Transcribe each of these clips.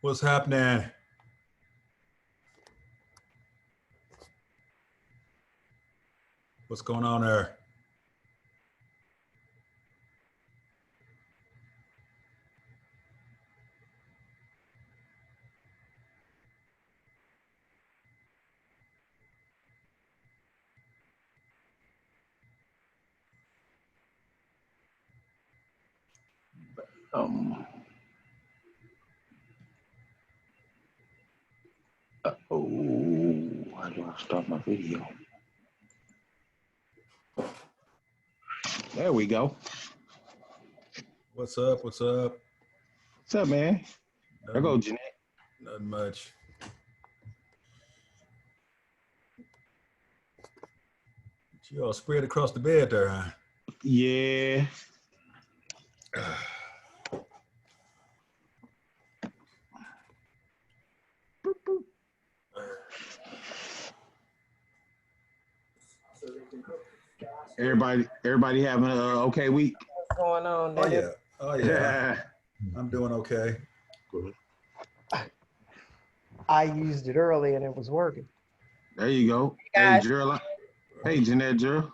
What's happening? What's going on there? Um, how do I start my video? There we go. What's up? What's up? What's up, man? There go Nothing, Jeanette. nothing much. You all spread across the bed there, huh? Yeah. Boop, boop. Everybody having a okay week? What's going on, Oh Dennis? yeah. Oh yeah. I'm doing okay. I used it early and it was working. There you go. Hey, Hey, guys. Gerald. Hey, Jeanette, Gerald.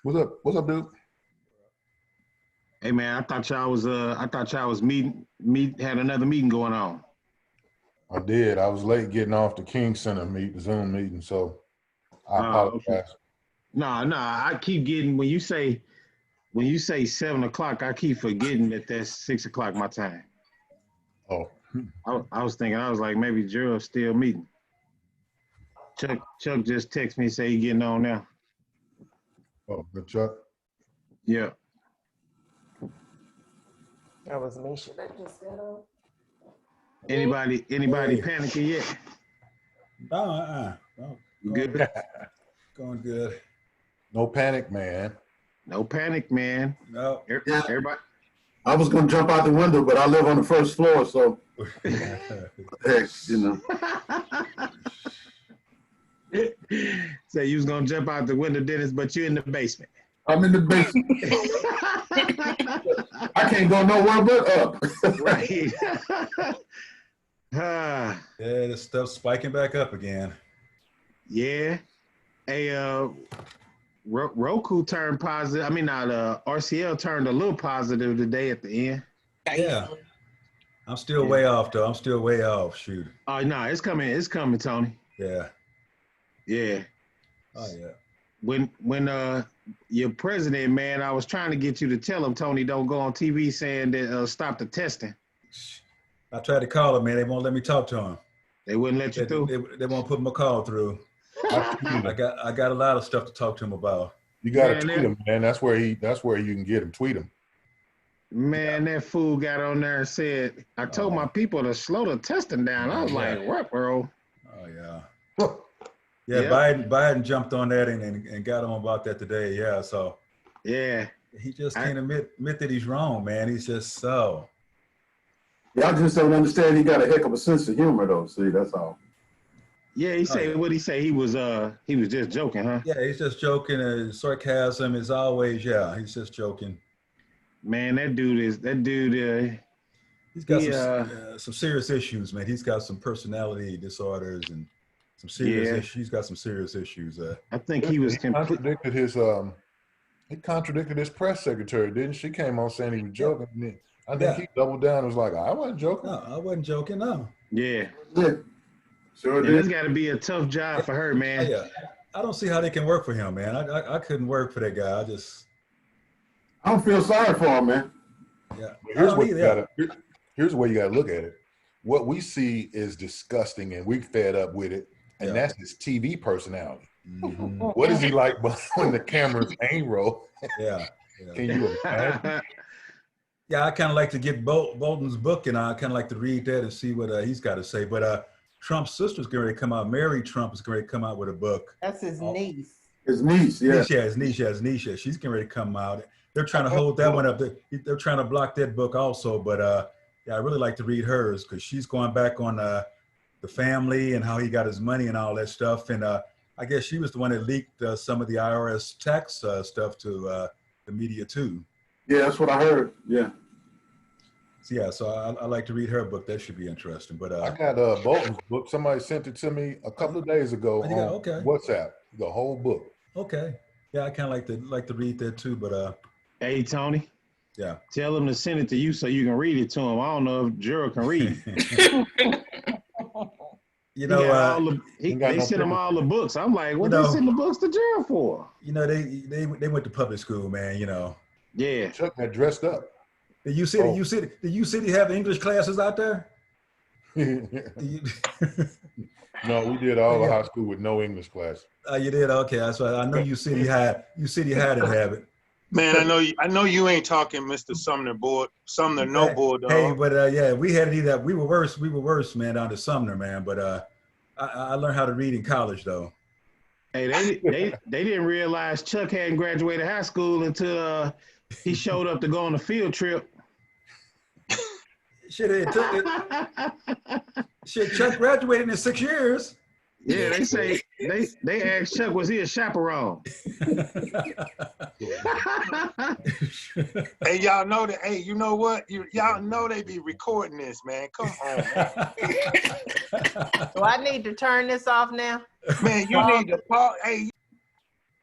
What's up? What's up, dude? Hey, man, I thought y'all was had another meeting going on. I did. I was late getting off the King Center Zoom meeting, so I apologize. Okay. No, I keep getting when you say 7 o'clock, I keep forgetting that that's 6 o'clock my time. Oh, I was thinking, I was like, maybe Gerald's still meeting. Chuck just texted me, say he getting on now. oh, good Chuck. Yeah. That was Misha that just got on. Anybody Hey. panicking yet? No, no, You good? going good. No panic, man. No panic, man. No. Yeah. Everybody. I was gonna jump out the window, but I live on the first floor, so heck, you know. Say you was gonna jump out the window, Dennis, but you're in the basement. I'm in the basement. I can't go nowhere but up. Right. Ah, Yeah, this stuff's spiking back up again. yeah. Hey, Roku turned positive. I mean, not RCL turned a little positive today at the end. Yeah. I'm still way off though. I'm still way off. Shoot. Oh no, it's coming. It's coming, Tony. Yeah. Yeah. Oh yeah. When your president, man, I was trying to get you to tell him, Tony, don't go on TV saying that stop the testing. I tried to call him, man. They won't let me talk to him. They wouldn't let you through. They won't put my call through. I got a lot of stuff to talk to him about. You got to Man, tweet him, man. That's where you can get him. Tweet him. Man, that fool got on there and said, I told my people to slow the testing down. I was like, what, bro? Oh yeah. Yeah. Biden jumped on that and got him about that today. Yeah, so Yeah. he just can't admit that he's wrong, man. He's just so. Y'all just don't understand he got a heck of a sense of humor though. See, that's all. Yeah, he said, what'd he say? He was just joking, huh? Yeah, he's just joking. Sarcasm is always, yeah, he's just joking. Man, that dude, He's got some serious issues, man. He's got some personality disorders and some serious issues. He's got some serious issues. I think he was contradicted his he contradicted his press secretary, didn't she? Came on saying he was joking. And then I think he doubled down and was like, I wasn't joking. No, I wasn't joking, no. Yeah. Sure It's did. got to be a tough job for her, man. Yeah. I don't see how they can work for him, man. I couldn't work for that guy. I don't feel sorry for him, man. Yeah. Here's the way you gotta look at it. What we see is disgusting and we're fed up with it. And that's his TV personality. Mm-hmm. What is he like when the cameras ain't roll? Yeah. Can you imagine? Yeah, I kind of like to get Bolton's book, and I kind of like to read that and see what he's got to say. But Trump's sister's going to come out. Mary Trump is going to come out with a book. That's his niece. His niece, yeah. His niece. She's getting ready to come out. They're trying to hold that one up. They're trying to block that book also. But yeah, I really like to read hers because she's going back on the family and how he got his money and all that stuff. And I guess she was the one that leaked some of the IRS tax stuff to the media too. Yeah, that's what I heard. Yeah. So yeah, so I like to read her book. That should be interesting. But I got Bolton's book. Somebody sent it to me a couple of days ago Oh, you got- on okay. WhatsApp. The whole book. okay, yeah, I kind of like to read that too. But Hey, Tony, yeah. tell him to send it to you so you can read it to him. I don't know if Gerald can read. You know, They got no sent him pictures. all the books. I'm like, what You know- they send the books to Gerald for? you know, they went to public school, man. You know, Yeah. Chuck got dressed up. did you see Oh. did you city have English classes out there? Did you, No, we did all the high school with no English class. you did okay. That's why I know you city had to have it. Man, I know you ain't talking Mr. Sumner no Bulldog. Hey, but yeah, we had it either. We were worse, man, down to Sumner, man. But I learned how to read in college, though. Hey, they didn't realize Chuck hadn't graduated high school until he showed up to go on a field trip. Shit, shit, Chuck graduated in 6 years. Yeah, they say they asked Chuck, was he a chaperone? Hey, y'all know that. Hey, you know what? Y'all know they be recording this, man. Come on, man. Do I need to turn this off now? Man, you need to pause. Hey,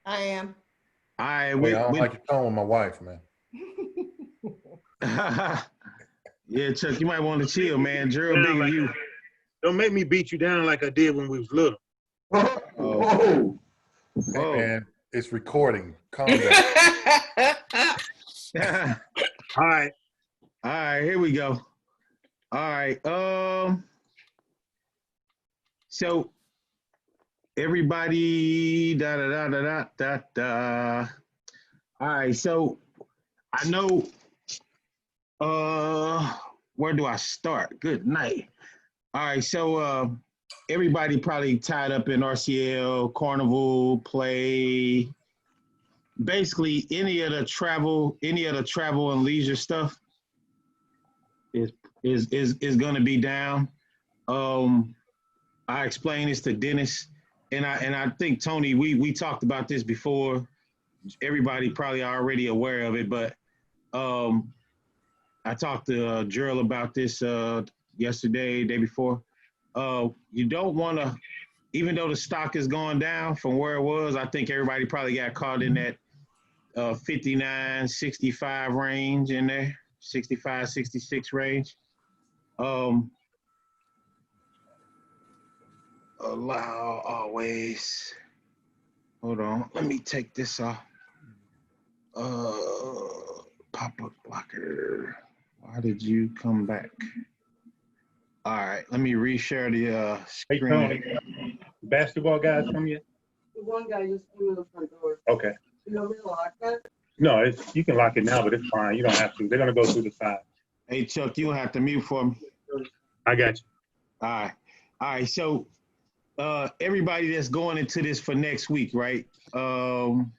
I am. All right, Hey, I don't like your tone with my wife, man. yeah, Chuck, you might want to chill, man. Gerald bigger than you. don't make me beat you down like I did when we was little. Oh, Hey, Oh. man, it's recording. Calm down. All right. All right, here we go. All right. So everybody da da da da da da da. All right, so I know where do I start? Good night. All right, so everybody probably tied up in RCL, Carnival, Play, basically any of the travel and leisure stuff is going to be down. I explained this to Dennis, and I think Tony, we talked about this before. Everybody probably already aware of it, but I talked to Gerald about this yesterday, day before. You don't want to, even though the stock is going down from where it was, I think everybody probably got caught in that 59, 65 range in there, 65, 66 range. Allow always. Hold on, let me take this off. Pop-up blocker. Why did you come back? All right, let me reshare the Hey, screen. Tony, basketball guys come yet? One guy just came in the front door. Okay. You know, we lock that. No, you can lock it now, but it's fine. You don't have to. They're gonna go through the side. Hey, Chuck, you don't have to mute for me. I got you. All right. So, everybody that's going into this for next week, right? And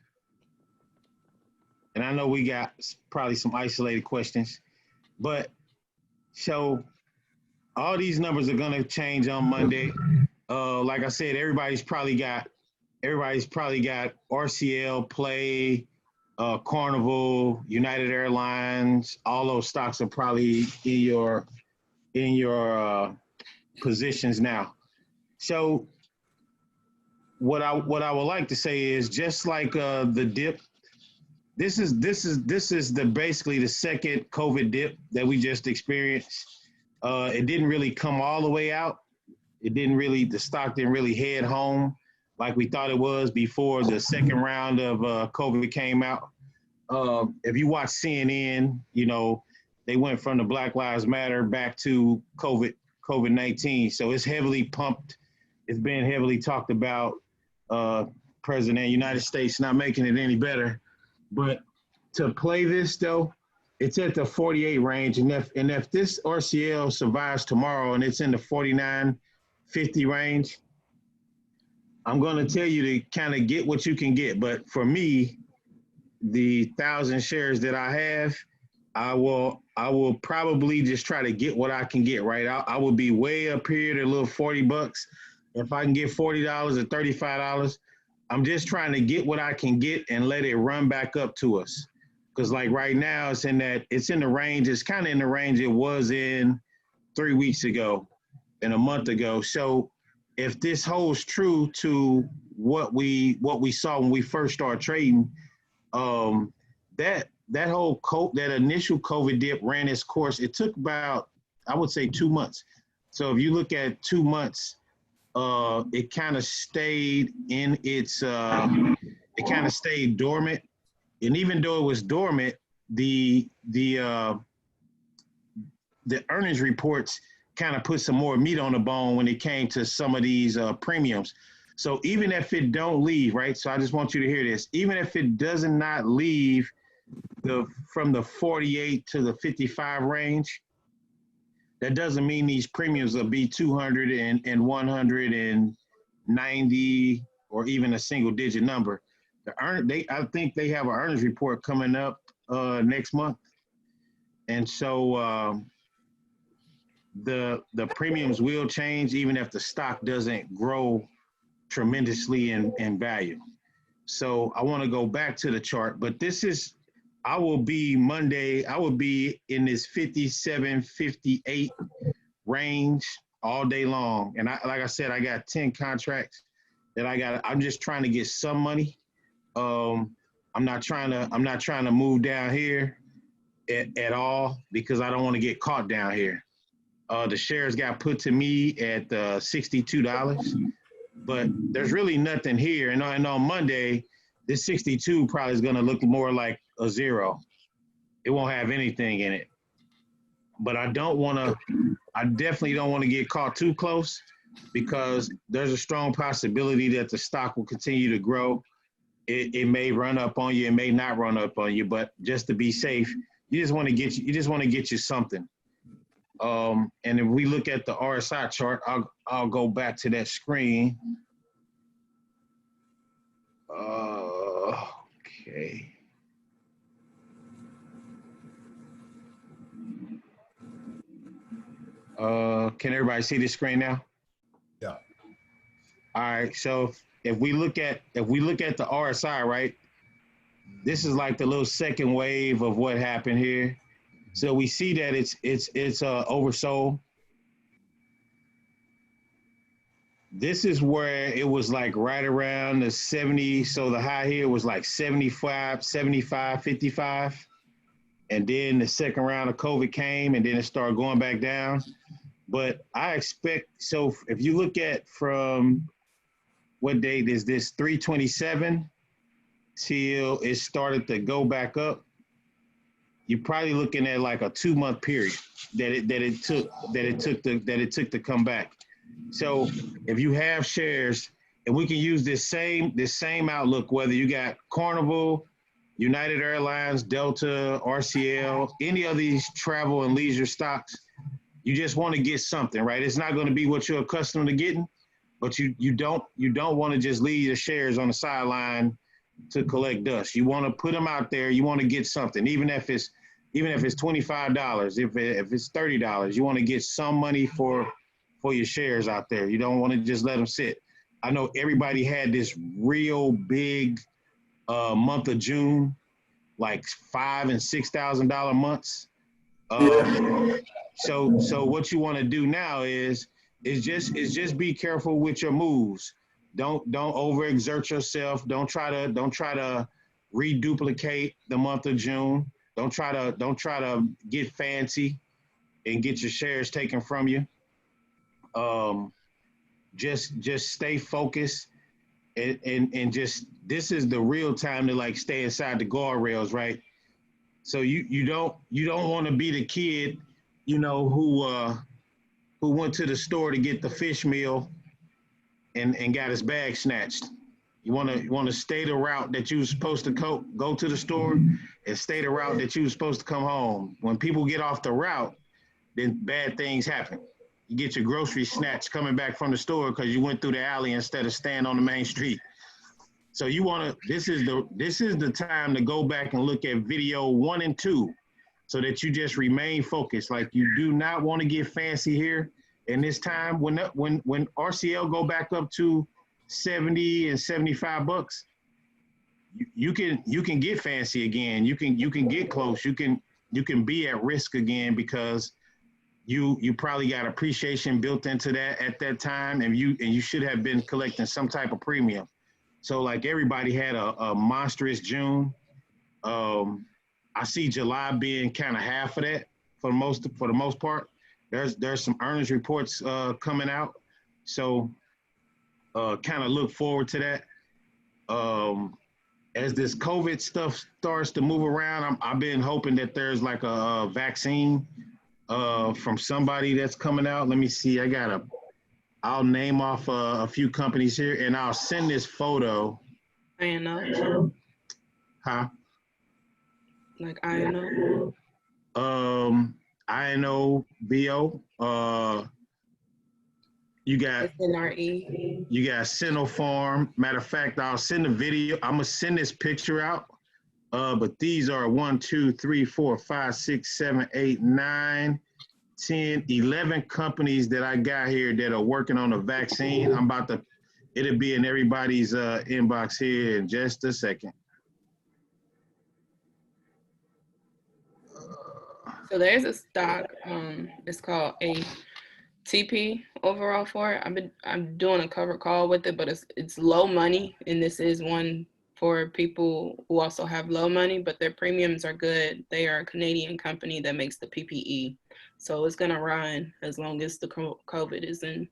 I know we got probably some isolated questions, but so all these numbers are gonna change on Monday. Like I said, everybody's probably got RCL, Play, Carnival, United Airlines. All those stocks are probably in your positions now. So what I would like to say is, just like the dip, this is basically the second COVID dip that we just experienced. It didn't really come all the way out. The stock didn't really head home like we thought it was before the second round of COVID came out. If you watch CNN, you know, they went from the Black Lives Matter back to COVID-19. So it's heavily pumped. It's been heavily talked about. President of the United States not making it any better. But to play this though, it's at the 48 range. And if this RCL survives tomorrow and it's in the 49.50 range, I'm going to tell you to kind of get what you can get. But for me, the 1,000 shares that I have, I will probably just try to get what I can get, right? I will be way up here to a little $40. If I can get $40 or $35, I'm just trying to get what I can get and let it run back up to us. Because like right now it's in the range, it's kind of in the range it was in 3 weeks ago and a month ago. So if this holds true to what we saw when we first started trading, that initial COVID dip ran its course. It took about, I would say, 2 months. So if you look at 2 months, it kind of stayed in its, it kind of stayed dormant. And even though it was dormant, the earnings reports kind of put some more meat on the bone when it came to some of these premiums. So even if it don't leave, right? So I just want you to hear this. Even if it does not leave from the 48 to the 55 range, that doesn't mean these premiums will be 200 and 190 or even a single digit number. I think they have an earnings report coming up next month, and so the premiums will change even if the stock doesn't grow tremendously in value. So I want to go back to the chart, but I will be in this 57, 58 range all day long. And like I said, I got 10 contracts that I'm just trying to get some money. I'm not trying to move down here at all because I don't want to get caught down here. The shares got put to me at $62, but there's really nothing here. And on Monday, this 62 probably is going to look more like a zero. It won't have anything in it. But I definitely don't want to get caught too close because there's a strong possibility that the stock will continue to grow. It may run up on you, it may not run up on you, but just to be safe, you just want to get you something. And if we look at the RSI chart, I'll go back to that screen. Okay. Can everybody see the screen now? Yeah. All right. So if we look at the RSI, right, this is like the little second wave of what happened here. So we see that it's oversold. This is where it was like right around the 70. So the high here was like 75, 55. And then the second round of COVID came and then it started going back down. But I expect, so if you look at from what date is this, 3/27 till it started to go back up, you're probably looking at like a 2 month period that it took to come back. So if you have shares, and we can use this same outlook, whether you got Carnival, United Airlines, Delta, RCL, any of these travel and leisure stocks, you just want to get something, right? It's not going to be what you're accustomed to getting, but you don't want to just leave your shares on the sideline to collect dust. You want to put them out there. You want to get something, even if it's $25, if it's $30, you want to get some money for your shares out there. You don't want to just let them sit. I know everybody had this real big month of June, like $5,000 and $6,000 months. So what you want to do now is just be careful with your moves. Don't overexert yourself. Don't try to reduplicate the month of June. Don't try to get fancy and get your shares taken from you. Just stay focused and just, this is the real time to like stay inside the guardrails, right? So you don't want to be the kid, who went to the store to get the fish meal and got his bag snatched. You want to stay the route that you were supposed to go to the store and stay the route that you were supposed to come home. When people get off the route, then bad things happen. You get your groceries snatched coming back from the store because you went through the alley instead of staying on the main street. So this is the time to go back and look at video 1 and 2 so that you just remain focused. Like, you do not want to get fancy here. And this time, when RCL go back up to 70 and $75, you can get fancy again. You can get close. You can be at risk again because you probably got appreciation built into that at that time, and you should have been collecting some type of premium. So like everybody had a monstrous June. I see July being kind of half of that for the most part. There's some earnings reports coming out, so kind of look forward to that. As this COVID stuff starts to move around, I've been hoping that there's like a vaccine from somebody that's coming out. Let me see. I'll name off a few companies here, and I'll send this photo. INO. Huh? Like INO. INO, BO. You got SNRE. You got Sinopharm. Matter of fact, I'll send a video. I'm gonna send this picture out. But these are 1, 2, 3, 4, 5, 6, 7, 8, 9, 10, 11 companies that I got here that are working on a vaccine. It'll be in everybody's inbox here in just a second. So there's a stock. It's called ATP overall for it. I'm doing a cover call with it, but it's low money, and this is one for people who also have low money, but their premiums are good. They are a Canadian company that makes the PPE, so it's gonna run as long as the COVID is in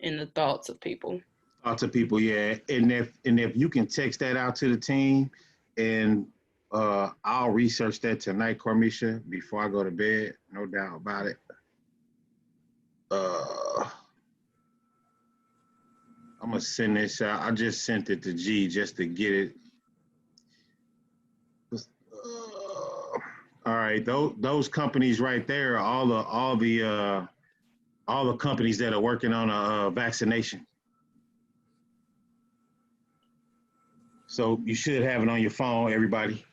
the thoughts of people. Thoughts of people, yeah. And if you can text that out to the team, and I'll research that tonight, Cormisha, before I go to bed. No doubt about it. I'm gonna send this out. I just sent it to G just to get it. All right, those companies right there are all the companies that are working on a vaccination. So you should have it on your phone, everybody.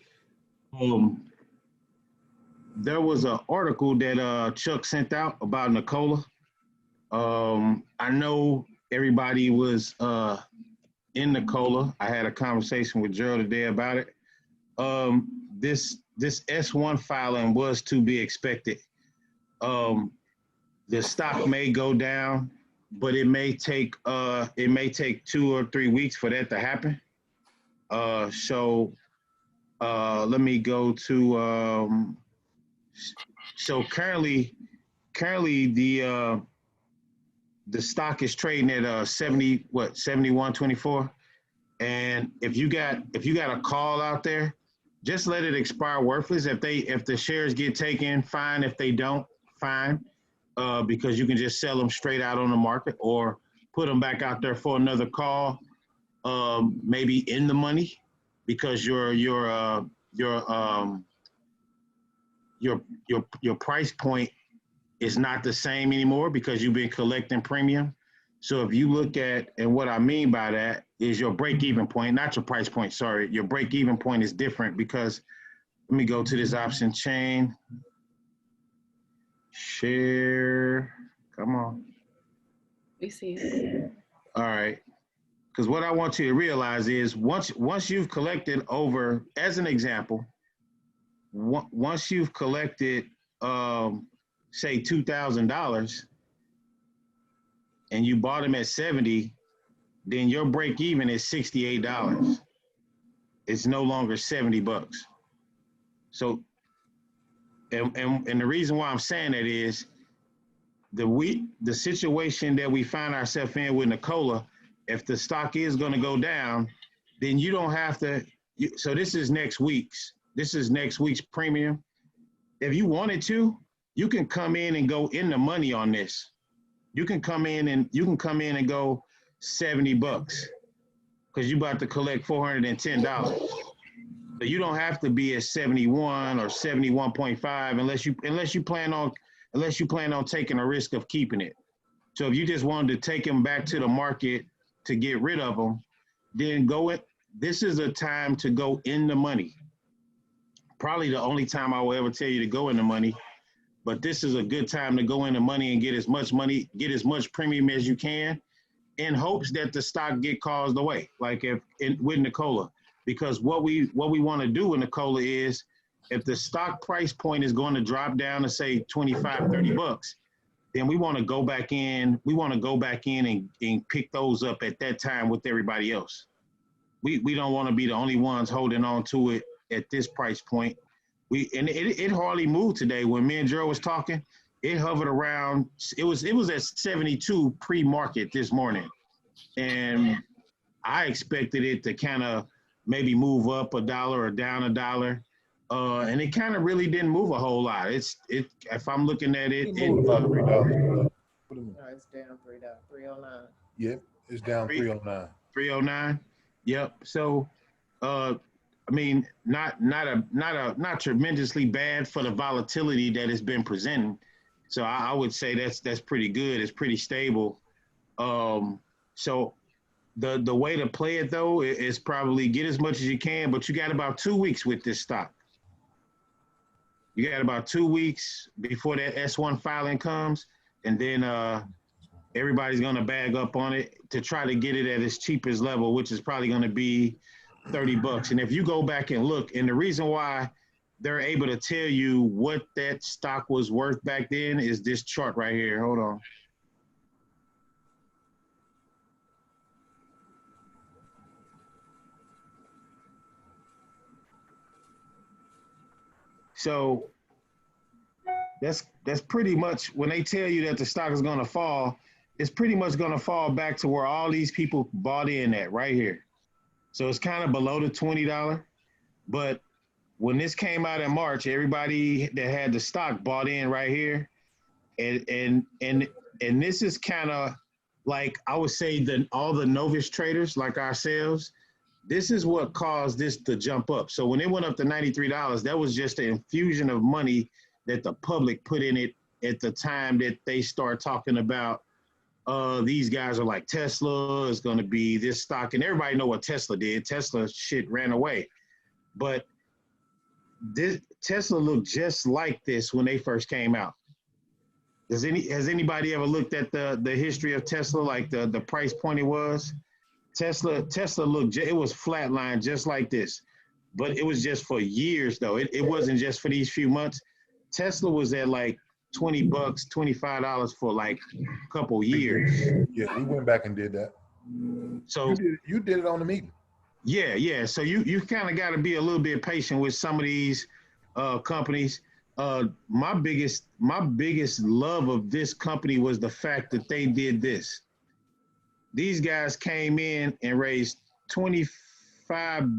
There was an article that Chuck sent out about Nikola. I know everybody was in Nikola. I had a conversation with Gerald today about it. This S1 filing was to be expected. The stock may go down, but it may take 2 or 3 weeks for that to happen. So let me go to so currently the stock is trading at 71.24, and if you got a call out there, just let it expire worthless. If the shares get taken, fine. If they don't, fine, because you can just sell them straight out on the market or put them back out there for another call, maybe in the money, because your price point is not the same anymore because you've been collecting premium. So if you look at, and what I mean by that is your break-even point, not your price point, sorry. Your break-even point is different because, let me go to this option chain. Share, come on. We see it. All right. Because what I want you to realize is once you've collected over, as an example, once you've collected, say $2,000, and you bought them at 70, then your break even is $68. It's no longer $70. So, and the reason why I'm saying that is the situation that we find ourselves in with Nikola, if the stock is going to go down, then you don't have to. So this is next week's premium. If you wanted to, you can come in and go in the money on this. You can come in and go $70 because you're about to collect $410. So you don't have to be at 71 or 71.5 unless you plan on taking a risk of keeping it. So if you just wanted to take them back to the market to get rid of them, then this is a time to go in the money. Probably the only time I will ever tell you to go in the money, but this is a good time to go in the money and get as much premium as you can, in hopes that the stock get caused away. Like with Nikola, because what we want to do in Nicola is, if the stock price point is going to drop down to say 25, 30 bucks, then we want to go back in. We want to go back in and pick those up at that time with everybody else. We don't want to be the only ones holding on to it at this price point. It hardly moved today. When me and Joe was talking, it hovered around. It was at 72 pre-market this morning, and I expected it to kind of maybe move up $1 or down $1. And it kind of really didn't move a whole lot. If I'm looking at it, It moved about $3. No, it's down $3.09. Yep, it's down 309. 309. Yep. So, I mean, not tremendously bad for the volatility that it's been presenting. So I would say that's pretty good. It's pretty stable. So the way to play it though is probably get as much as you can, but you got about 2 weeks with this stock. You got about 2 weeks before that S1 filing comes, and then everybody's going to bag up on it to try to get it at its cheapest level, which is probably going to be 30 bucks. And if you go back and look, and the reason why they're able to tell you what that stock was worth back then is this chart right here. Hold on. So that's pretty much when they tell you that the stock is going to fall, it's pretty much going to fall back to where all these people bought in at right here. So it's kind of below the $20. But when this came out in March, everybody that had the stock bought in right here. And this is kind of like, I would say all the novice traders like ourselves, this is what caused this to jump up. So when it went up to $93, that was just an infusion of money that the public put in it at the time that they start talking about these guys are like Tesla is going to be this stock. And everybody know what Tesla did. Tesla shit ran away. But Tesla looked just like this when they first came out. Has anybody ever looked at the history of Tesla, like the price point it was? Tesla looked, it was flatlined just like this, but it was just for years though. It wasn't just for these few months. Tesla was at like 20 bucks, $25 for like a couple years. Yeah, we went back and did that. So you did it on the meeting. Yeah. So you kind of got to be a little bit patient with some of these companies. My biggest love of this company was the fact that they did this. These guys came in and raised $25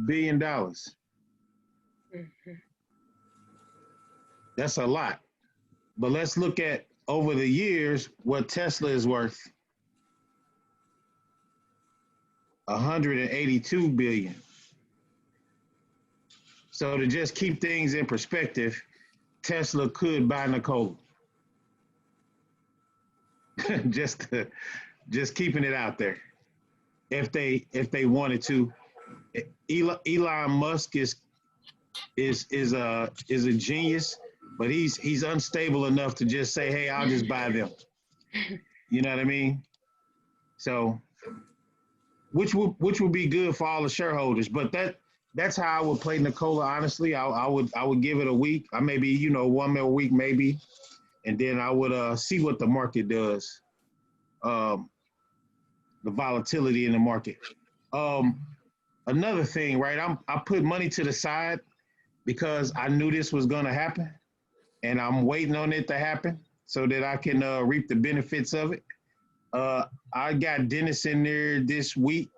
billion. Mm-hmm. That's a lot. But let's look at over the years what Tesla is worth. 182 billion. So to just keep things in perspective, Tesla could buy Nicola. just keeping it out there. If they wanted to. Elon Musk is a genius, but he's unstable enough to just say, hey, I'll just buy them. You know what I mean? So which would be good for all the shareholders. But that's how I would play Nicola, honestly. I would give it a week. I maybe, one more week maybe. And then I would see what the market does. The volatility in the market. Another thing, right? I put money to the side because I knew this was gonna happen. And I'm waiting on it to happen so that I can reap the benefits of it. I got Dennis in there this week.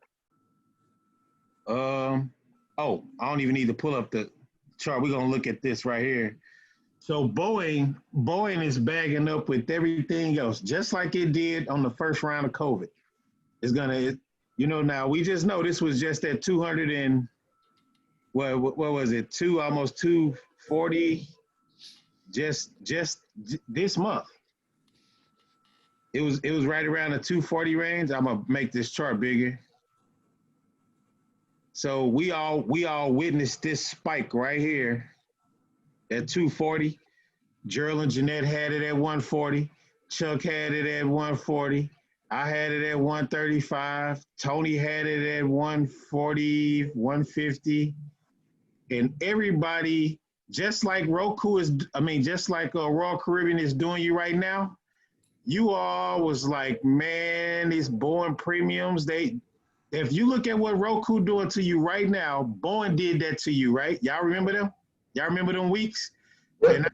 I don't even need to pull up the chart. We're gonna look at this right here. So Boeing is bagging up with everything else, just like it did on the first round of COVID. It's gonna, now we just know this was just at 200 and what was it? Almost 240. Just this month. It was right around the 240 range. I'm gonna make this chart bigger. So we all witnessed this spike right here at 240. Gerald and Jeanette had it at 140. Chuck had it at 140. I had it at 135. Tony had it at 140, 150. And everybody, just like just like Royal Caribbean is doing you right now, you all was like, man, these Boeing premiums, if you look at what Roku doing to you right now, Boeing did that to you, right? Y'all remember them? Y'all remember them weeks? And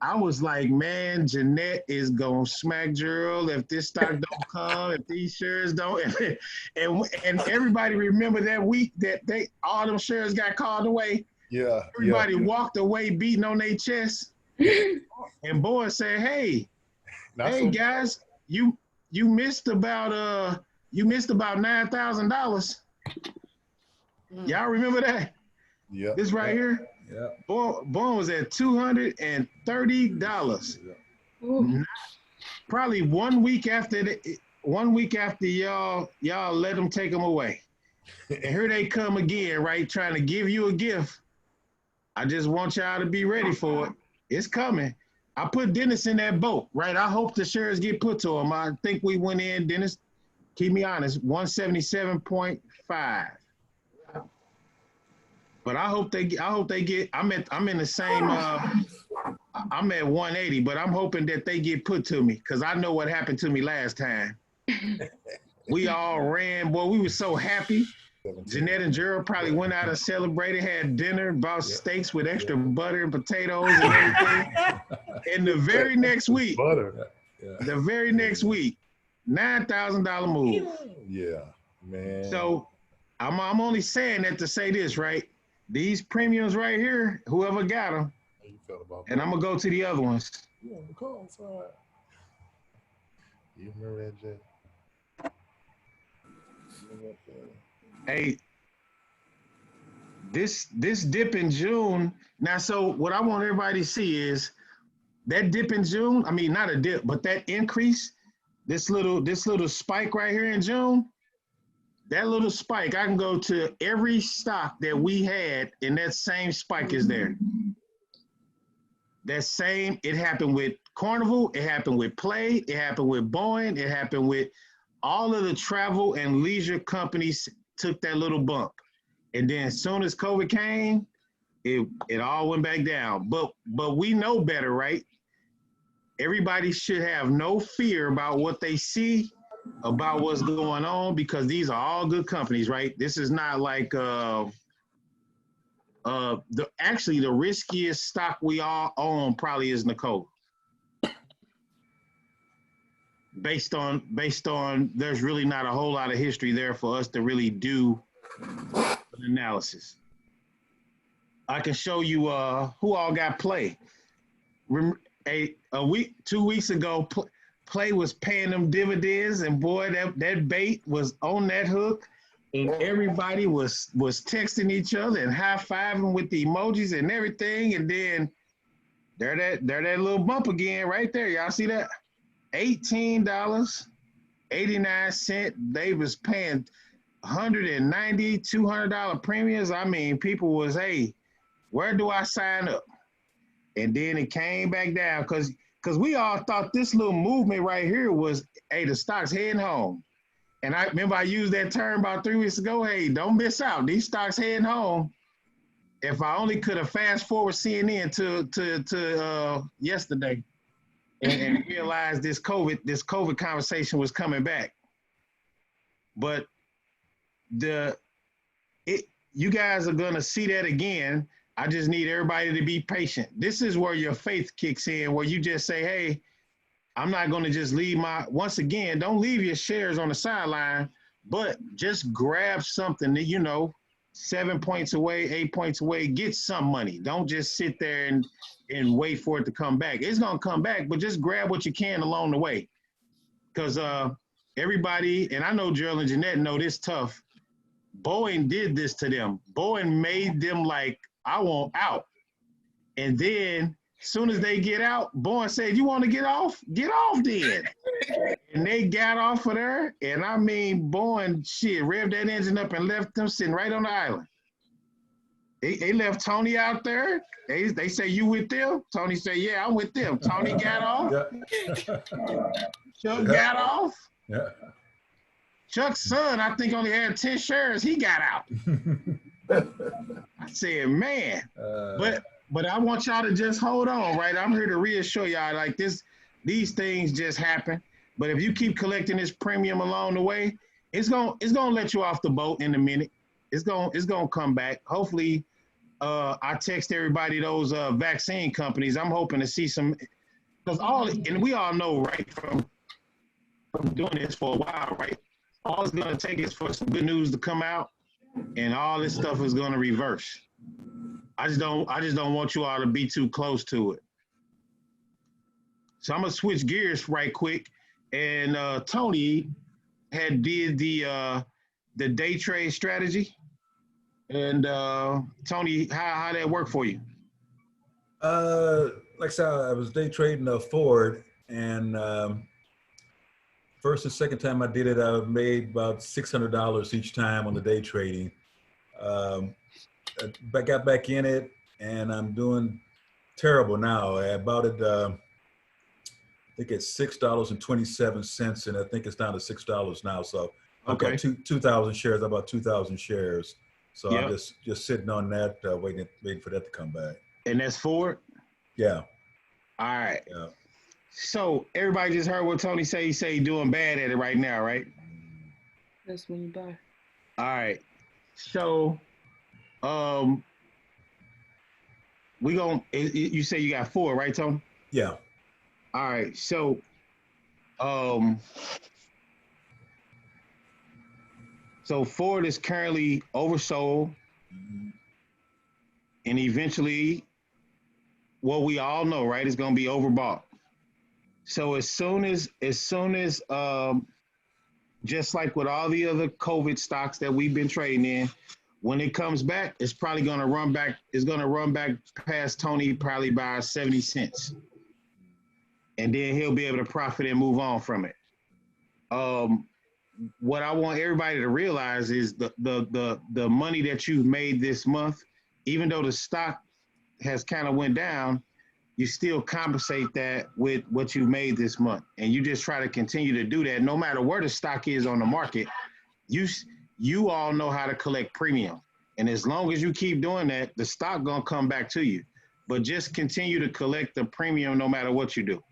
I was like, man, Jeanette is gonna smack Gerald if this stock don't come, if these shares don't. And everybody remember that week that all them shares got called away. Yeah. Everybody walked away beating on their chest. And Boeing said, hey, guys, you missed about $9,000. Y'all remember that? Yeah. This right here? Yeah. Boeing was at $230. Ooh. Probably 1 week after y'all let them take them away. And here they come again, right? Trying to give you a gift. I just want y'all to be ready for it. It's coming. I put Dennis in that boat, right? I hope the shares get put to him. I think we went in, Dennis, keep me honest, 177.5. But I hope they get. I'm in the same. I'm at 180, but I'm hoping that they get put to me because I know what happened to me last time. We all ran, boy. We were so happy. Jeanette and Gerald probably went out and celebrated, had dinner, bought steaks with extra butter and potatoes and everything. And the very next week, $9,000 move. Yeah, man. So I'm only saying that to say this, right? These premiums right here, whoever got them, and I'm gonna go to the other ones. You on the call side. You remember that, Jay? Hey, this dip in June. Now, so what I want everybody to see is that dip in June. I mean, not a dip, but that increase. This little spike right here in June. That little spike, I can go to every stock that we had, and that same spike is there. That same, it happened with Carnival, it happened with Play, it happened with Boeing, it happened with all of the travel and leisure companies took that little bump. And then as soon as COVID came, it all went back down. But we know better, right? Everybody should have no fear about what they see, about what's going on, because these are all good companies, right? This is not like the riskiest stock we all own probably is Nicole. Based on there's really not a whole lot of history there for us to really do an analysis. I can show you who all got Play. A week, 2 weeks ago, Play was paying them dividends, and boy, that bait was on that hook, and everybody was texting each other and high-fiving with the emojis and everything, and then there that little bump again right there. Y'all see that? $18.89. They was paying $190, $200 premiums. I mean, people was, hey, where do I sign up? And then it came back down because we all thought this little movement right here was, hey, the stock's heading home. And I remember I used that term about 3 weeks ago. Hey, don't miss out. These stocks heading home. If I only could have fast forward CNN to yesterday and realized this COVID conversation was coming back. But you guys are gonna see that again. I just need everybody to be patient. This is where your faith kicks in, where you just say, hey, I'm not going to just once again, don't leave your shares on the sideline, but just grab something that, 7 points away, 8 points away, get some money. Don't just sit there and wait for it to come back. It's going to come back, but just grab what you can along the way. Because everybody, and I know Gerald and Jeanette know this tough, Boeing did this to them. Boeing made them like, I want out. And then as soon as they get out, Boeing said, you want to get off? Get off then. And they got off of there. And I mean, Boeing, revved that engine up and left them sitting right on the island. They left Tony out there. They say, you with them? Tony said, yeah, I'm with them. Tony got off. Yeah. Chuck got off. Yeah. Chuck's son, I think, only had 10 shares. He got out. I said, man. But I want y'all to just hold on, right? I'm here to reassure y'all, like these things just happen. But if you keep collecting this premium along the way, it's gonna let you off the boat in a minute. It's gonna come back. Hopefully, I text everybody those vaccine companies. I'm hoping to see some, because and we all know, right, from doing this for a while, right? All it's gonna take is for some good news to come out, and all this stuff is gonna reverse. I just don't want you all to be too close to it. So I'm gonna switch gears right quick, and Tony had did the day trade strategy, and Tony, how that work for you? Like I said, I was day trading Ford, and first and second time I did it, I made about $600 each time on the day trading. I got back in it, and I'm doing terrible now. I bought it, I think it's $6.27, and I think it's down to $6 now. So I've got 2,000 shares. I bought 2,000 shares. So I'm just sitting on that, waiting for that to come back. And that's Ford? Yeah. All right. Yeah. So everybody just heard what Tony say. He say he doing bad at it right now, right? That's when you buy. All right. So, you say you got 4, right, Tony? Yeah. All right. So, so Ford is currently oversold, and eventually, what we all know, right, is going to be overbought. So as soon as just like with all the other COVID stocks that we've been trading in, when it comes back, it's probably going to run back. It's going to run back past Tony probably by 70 cents. And then he'll be able to profit and move on from it. What I want everybody to realize is the money that you've made this month, even though the stock has kind of went down, you still compensate that with what you made this month. And you just try to continue to do that no matter where the stock is on the market. You all know how to collect premium. And as long as you keep doing that, the stock gonna come back to you. But just continue to collect the premium no matter what you do.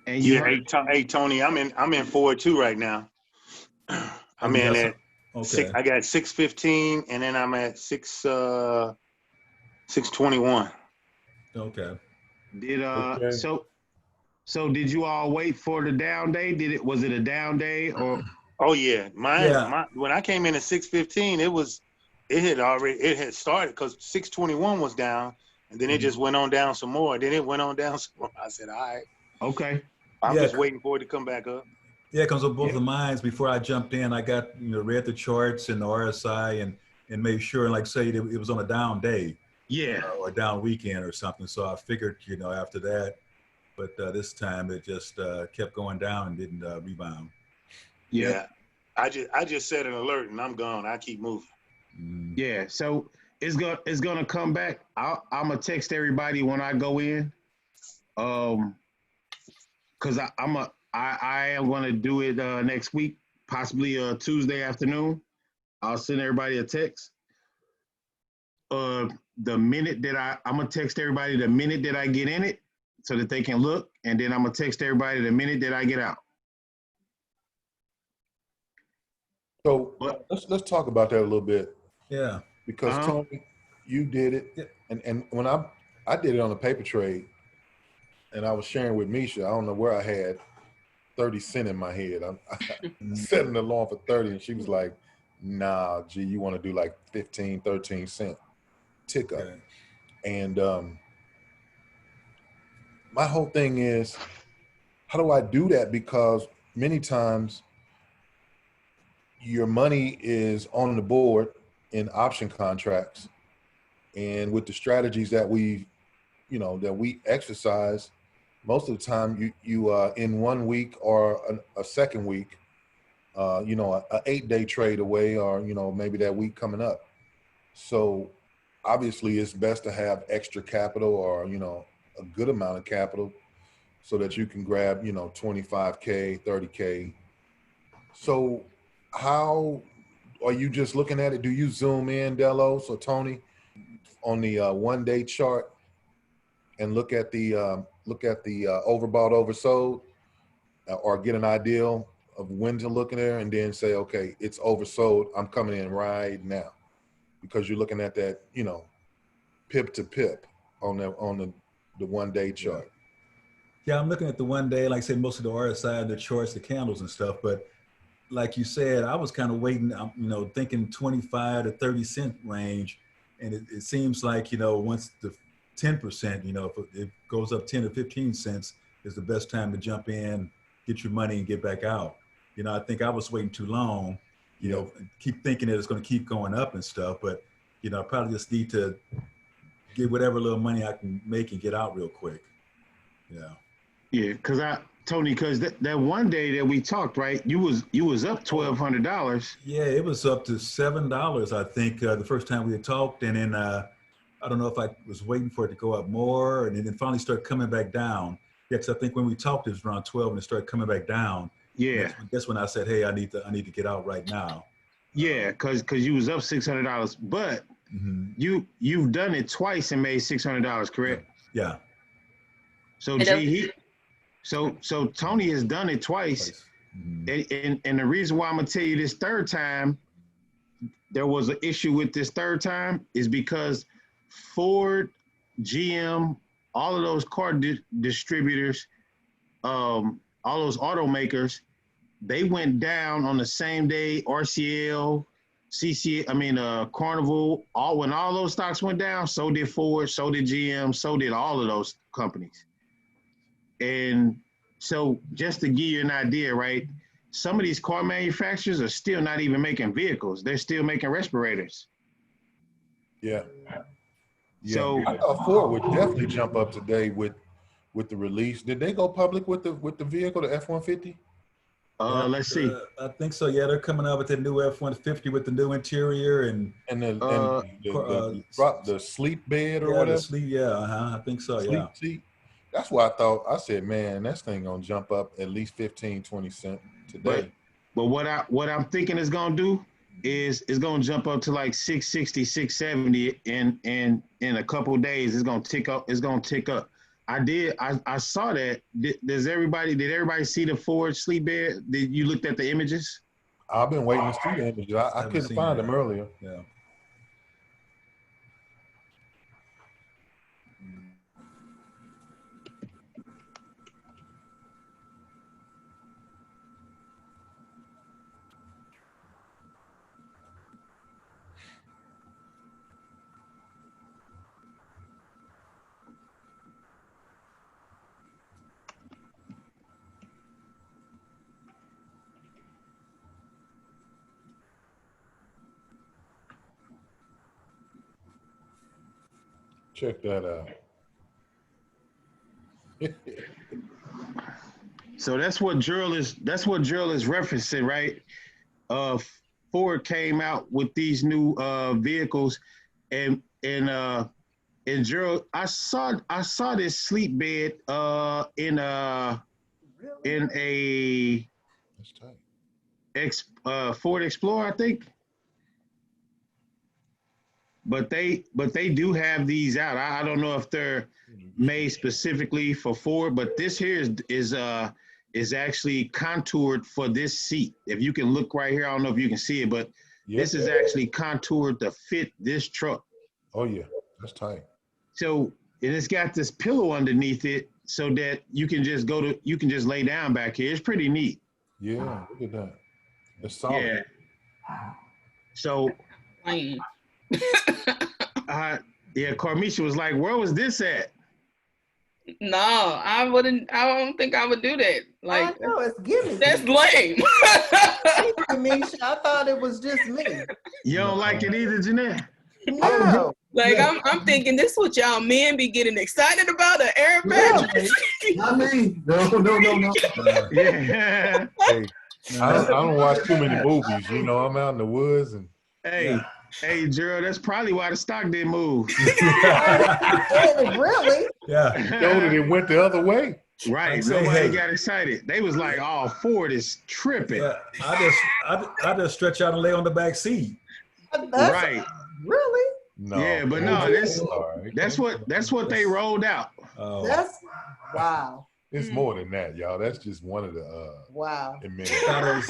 And hey Tony, I'm in Ford too right now. I'm in at I got 615, and then I'm at 621. Okay. So did you all wait for the down day? Was it a down day or? Oh yeah, when I came in at 615, it had started because 621 was down, and then it just went on down some more. Then it went on down some more. I said, all right, okay. I'm just waiting for it to come back up. Yeah, because of both of mine, before I jumped in, I got read the charts and the RSI and made sure, and like say it was on a down day, or a down weekend or something. So I figured, after that, but this time it just kept going down and didn't rebound. Yeah, I just set an alert and I'm gone. I keep moving. Yeah, so it's gonna come back. I'm gonna text everybody when I go in, because I am going to do it next week, possibly Tuesday afternoon. I'll send everybody a text. The minute that I'm going to text everybody the minute that I get in it so that they can look, and then I'm going to text everybody the minute that I get out. So let's talk about that a little bit. Yeah. Because Tony, you did it, and when I did it on the paper trade, and I was sharing with Misha, I don't know where I had 30 cents in my head. I'm setting the alarm for 30, and she was like, nah, G, you want to do like 15, 13 cent tick up. Okay. And my whole thing is, how do I do that? Because many times your money is on the board in option contracts, and with the strategies that we exercise, most of the time you in 1 week or a second week, a 8-day trade away, or maybe that week coming up. So obviously it's best to have extra capital, or a good amount of capital so that you can grab, 25K, 30K. So how are you just looking at it? Do you zoom in, Delos or Tony, on the 1 day chart and look at the overbought, oversold, or get an idea of when to look in there and then say, okay, it's oversold, I'm coming in right now, because you're looking at that, pip to pip on the 1 day chart. Yeah, I'm looking at the 1 day, like I said, most of the RSI, the charts, the candles and stuff. But like you said, I was kind of waiting, thinking 25 to 30 cent range. And it seems like, once the 10%, if it goes up 10 to 15 cents is the best time to jump in, get your money and get back out. I think I was waiting too long, keep thinking that it's going to keep going up and stuff. But, I probably just need to get whatever little money I can make and get out real quick. Yeah. Yeah, Tony, that 1 day that we talked, right? You was up $1,200. Yeah, it was up to $7, I think, the first time we had talked. And then I don't know if I was waiting for it to go up more, and then it finally started coming back down. Yeah, because I think when we talked, it was around 12 and it started coming back down. Yeah. That's when I said, hey, I need to get out right now. Yeah, because you was up $600, but you've done it twice and made $600, correct? Yeah. So so Tony has done it twice. And the reason why I'm gonna tell you this third time, there was an issue with this third time, is because Ford, GM, all of those car distributors, all those automakers, they went down on the same day. RCL, Carnival, when all those stocks went down, so did Ford, so did GM, so did all of those companies. And so just to give you an idea, right, some of these car manufacturers are still not even making vehicles. They're still making respirators. Yeah. So I thought Ford would definitely jump up today with the release. Did they go public with the vehicle, the F-150? Let's see. I think so. Yeah, they're coming out with the new F-150 with the new interior and the sleep bed or whatever. I think so. Sleep seat. That's why I said, man, that thing gonna jump up at least 15, 20 cents today. But what I'm thinking is gonna do is it's gonna jump up to like 660, 670 in a couple of days. It's gonna tick up. It's gonna tick up. I saw that. Did everybody see the Ford sleep bed? Did you looked at the images? I've been waiting to see the images. I couldn't find them earlier. Yeah. Check that out. So that's what Gerald is referencing, right? Ford came out with these new vehicles, and Gerald, I saw this sleep bed in a Ford Explorer, I think. But they do have these out. I don't know if they're made specifically for Ford, but this here is actually contoured for this seat. If you can look right here, I don't know if you can see it, but this is actually contoured to fit this truck. Oh yeah, that's tight. So it's got this pillow underneath it so that you can just lay down back here. It's pretty neat. Yeah, look at that. It's solid. Yeah. So Carmisha was like, where was this at? No, I wouldn't. I don't think I would do that. Like, I know, it's gimmicky. That's lame. Misha, I thought it was just me. You don't like it either, Jeanette? No. Like, I'm thinking this what y'all men be getting excited about, an air mattress. Not me. No. Yeah. Hey, I don't watch too many movies. I'm out in the woods and. Hey, Gerald, that's probably why the stock didn't move. Really? Yeah. Showed it went the other way. Right. I'd say, Nobody hey. got excited. They was like, "Oh, Ford is tripping." Yeah, I just stretch out and lay on the back seat. That's Right. really. No. Yeah, but no, this All right. that's what they rolled out. Oh, That's wow. It's more than that, y'all. That's just one of the Wow. amenities. I thought it was,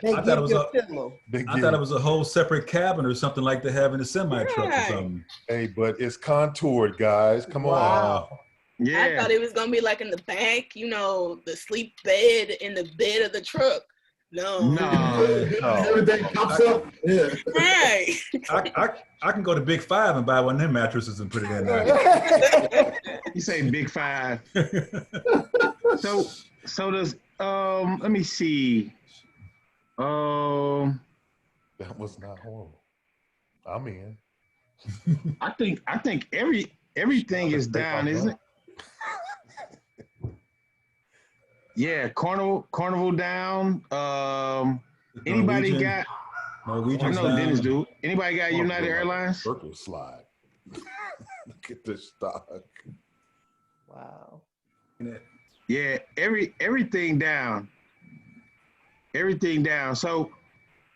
They I thought give it was you a- a pillow. They I give- thought it was a whole separate cabin or something like they have in a semi truck or Right. something. Hey, but it's contoured, guys. Come Wow. Oh, Yeah. I thought it was gonna be like in the back, the sleep bed in the bed of the truck. No. No. Everything pops up. Yeah. Right. I can go to Big Five and buy one of them mattresses and put it in there. You say Big Five. So does let me see. That was not horrible. I'm in. I think everything is down, isn't it? Yeah, Carnival down. Anybody Norwegian- got? I Norwegian's know down. Dennis do. Anybody got United Airlines? Circle slide. Look at this stock. Wow. Yeah, everything down. Everything down. So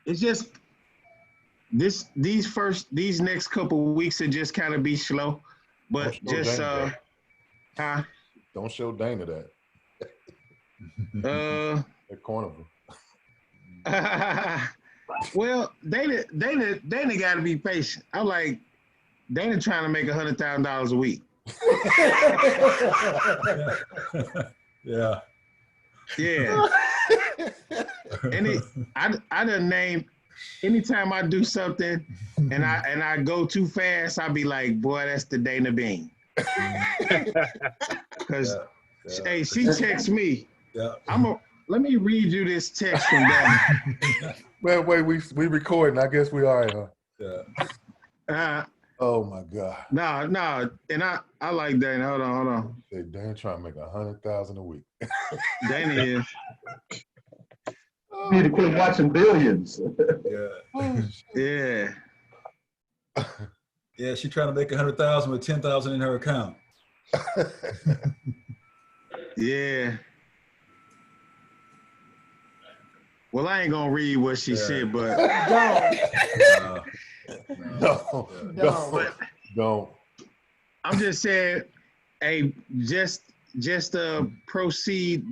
it's just these next couple of weeks will just kind of be slow, but Don't show just Dana huh? Don't show Dana that. At Carnival. Well, Dana got to be patient. I'm like, Dana trying to make $100,000 a week. Yeah. Yeah. I done named. Anytime I do something and I go too fast, I be like, boy, that's the Dana Bean. Because hey, she texts me. Yeah. Let me read you this text from Dana. Wait, we recording. I guess we are. Yeah. Oh my God. No, and I like Dana. Hold on. Say Dana trying to make 100,000 a week. Dana is. Need to quit watching Billions. Yeah. Yeah. Yeah, she's trying to make 100,000 with 10,000 in her account. Yeah. Well, I ain't gonna read what she said, but Don't. I'm just saying, hey, just proceed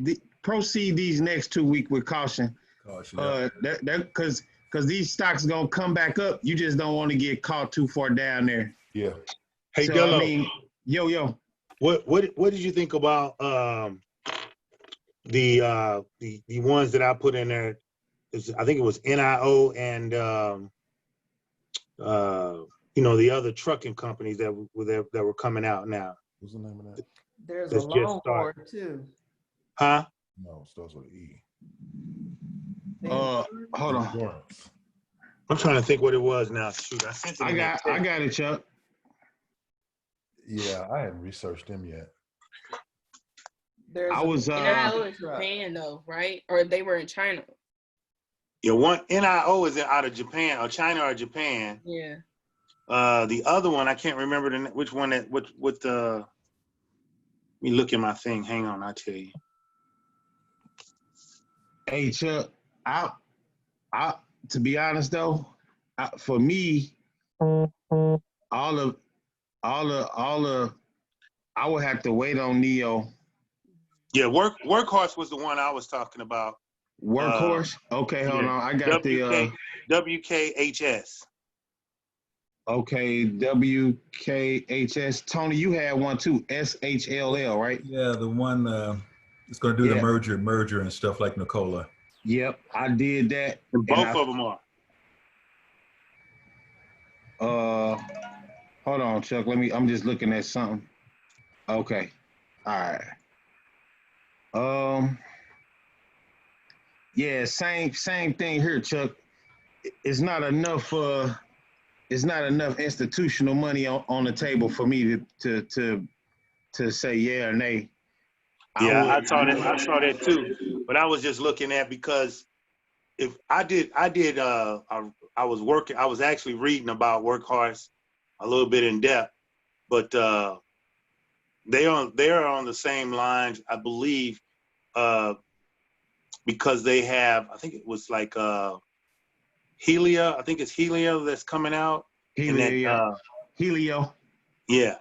these next 2 weeks with caution. Because these stocks gonna come back up. You just don't want to get caught too far down there. Yeah. Hey, So, Dello, I mean, yo. what did you think about the ones that I put in there? I think it was NIO and the other trucking companies that were coming out now. What's the name of that? There's Let's a just long start. board too. Huh? No, it starts with E. Hold on. Endurance. I'm trying to think what it was now. Shoot, I sent it. I got it, Chuck. Yeah, I hadn't researched them yet. There's I was NIO in Japan though, right? Or they were in China. Yeah, one NIO is out of Japan or China or Japan. Yeah. The other one I can't remember which one that with the. Let me look at my thing. Hang on, I'll tell you. Hey, Chuck. I to be honest though, for me, all the I would have to wait on Neo. Yeah, Workhorse was the one I was talking about. Workhorse. Okay, hold on. I got WKHS. Okay, WKHS. Tony, you had one too. SHLL, right? Yeah, the one that's going to do the merger and stuff like Nikola. Yep, I did that. Both of them are. Hold on, Chuck. I'm just looking at something. Okay. All right. Yeah, same thing here, Chuck. It's not enough institutional money on the table for me to say yeah or nay. Yeah, I saw that too. But I was just looking at because if I was actually reading about Workhorse a little bit in depth, but They're on the same lines, I believe, because they have, I think it was like Helia. I think it's Helia that's coming out. Helio. Yeah,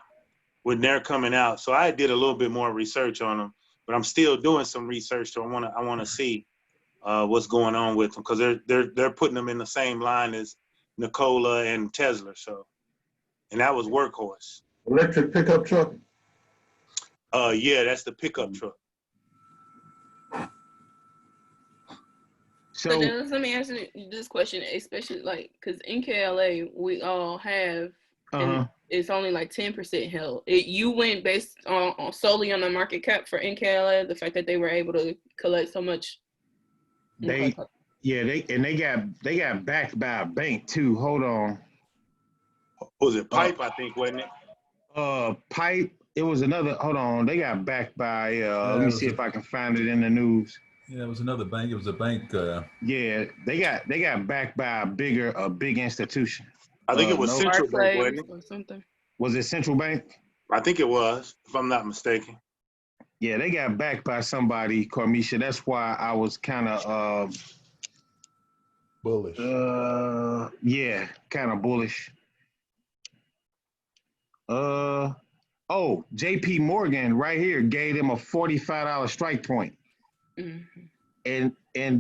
when they're coming out. So I did a little bit more research on them, but I'm still doing some research. So I wanna see what's going on with them, because they're putting them in the same line as Nikola and Tesla. So, and that was Workhorse. Electric pickup truck? Yeah, that's the pickup truck. So So then let me ask you this question, especially like because in KLA we all have, and it's only like 10% held. You went based on solely on the market cap for NKLA, the fact that they were able to collect so much. they got backed by a bank too. Hold on. Was it Pipe? I think, wasn't it? Pipe. It was another. Hold on. They got backed by. Let me see if I can find it in the news. Yeah, it was another bank. It was a bank. Yeah, they got backed by a big institution. I think it was Central Bank, wasn't it? Or something. Was it Central Bank? I think it was, if I'm not mistaken. Yeah, they got backed by somebody, Cormisha. That's why I was kind of Bullish. yeah, kind of bullish. JP Morgan right here gave them a $45 strike point. Mm-hmm. And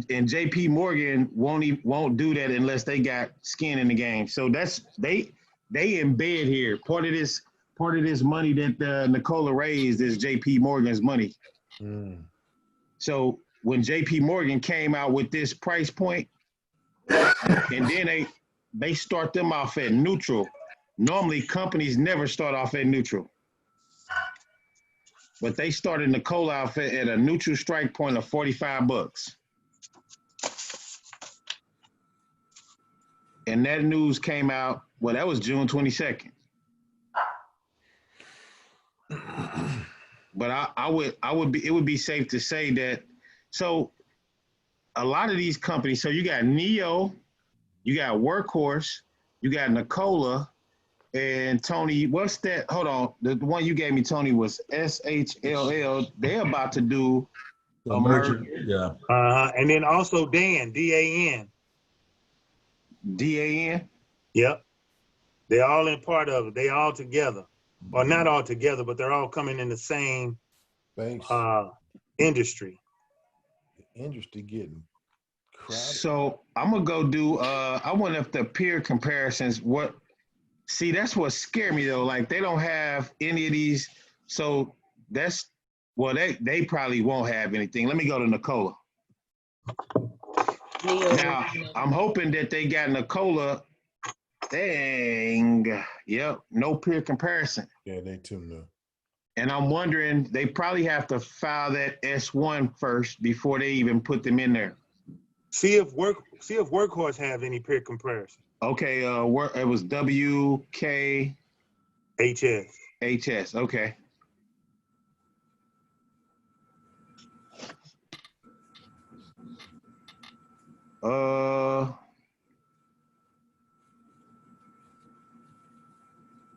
JP Morgan won't do that unless they got skin in the game. So that's they embed here. Part of this money that Nikola raised is JP Morgan's money. Mm. So when JP Morgan came out with this price point, and then they start them off at neutral. Normally companies never start off at neutral. But they started Nikola off at a neutral strike point of $45. And that news came out, well, that was June 22nd. But it would be safe to say that, so a lot of these companies, so you got NEO, you got Workhorse, you got Nikola, and Tony, what's that? Hold on. The one you gave me, Tony, was SHLL. They're about to do a merger. Yeah. And then also DAN, DAN. DAN? Yep. They're all in part of it. They all together. Or not all together, but they're all coming in the same Banks. industry. The industry getting crowded. So I'm gonna go do I wonder if the peer comparisons, see, that's what scared me though. Like they don't have any of these. So they probably won't have anything. Let me go to Nikola. Now I'm hoping that they got Nikola. Dang, yep, no peer comparison. Yeah, they too new. And I'm wondering, they probably have to file that S1 first before they even put them in there. See if Workhorse have any peer comparison. Okay, it was WKHS. HS. Okay.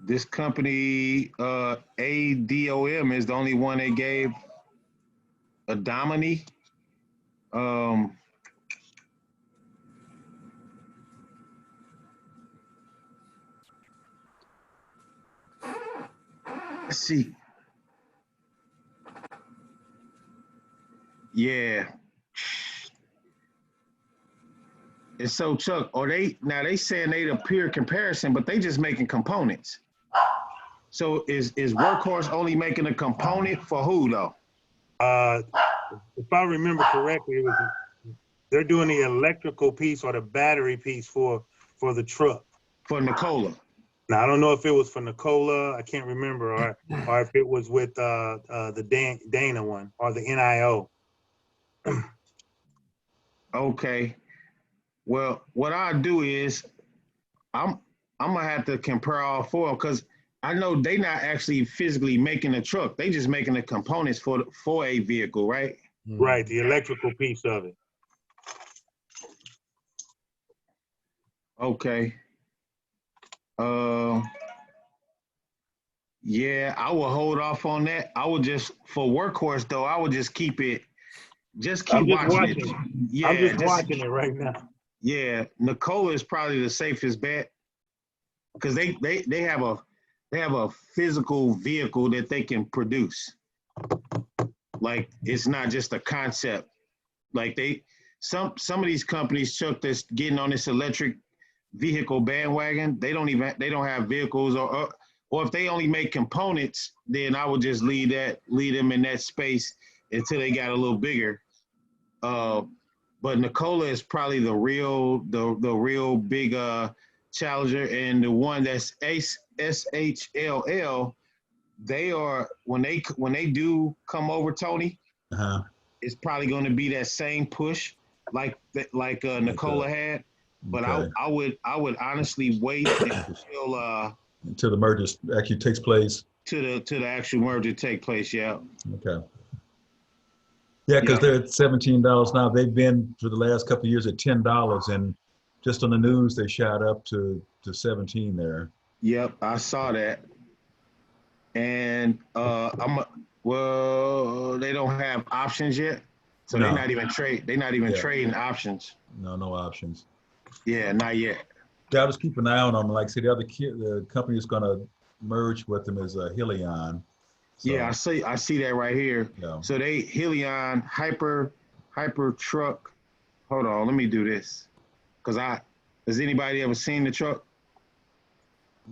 This company, ADOM, is the only one they gave a Domini. Let's see. Yeah. And so Chuck, they saying they the peer comparison, but they just making components. So is Workhorse only making a component for who though? If I remember correctly, they're doing the electrical piece or the battery piece for the truck. For Nikola. Now I don't know if it was for Nikola, I can't remember, or if it was with the Dana one or the NIO. Okay. Well, what I'll do is I'm gonna have to compare all four because I know they not actually physically making the truck. They just making the components for a vehicle, right? Right, the electrical piece of it. Okay. Yeah, I will hold off on that. I would just, for workhorse though, I would just keep it, just keep I'm just watching it. watching. Yeah, I'm just watching it right now. Yeah, Nikola is probably the safest bet because they have a physical vehicle that they can produce. Like it's not just a concept. Like some of these companies, Chuck, that's getting on this electric vehicle bandwagon, they don't have vehicles, or if they only make components, then I would just lead them in that space until they got a little bigger. But Nikola is probably the real big challenger, and the one that's SHLL. They are when they do come over, Tony. It's probably going to be that same push like Nikola had. But Okay. I would honestly wait Until the merger actually takes place. to the actual merger take place. Yeah. Okay. Yeah, because they're at $17 now. They've been for the last couple of years at $10, and just on the news they shot up to 17 there. Yep, I saw that. And they don't have options yet, so No. they're not even Yeah. trading options. No options. Yeah, not yet. Yeah, I'll just keep an eye on them. Like I said, the company that's going to merge with them is Helion. So, Yeah, I see that right here. yeah. So they Helion Hyper Truck. Hold on, let me do this. Has anybody ever seen the truck?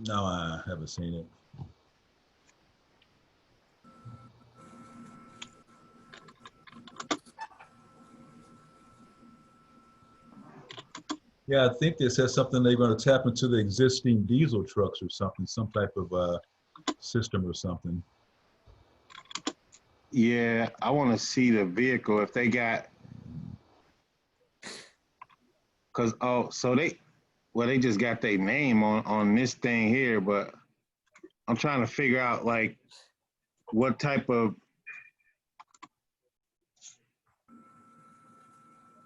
No, I haven't seen it. Yeah, I think they said something they're going to tap into the existing diesel trucks or something, some type of system or something. Yeah, I want to see the vehicle if they got. They just got their name on this thing here, but I'm trying to figure out like what type of.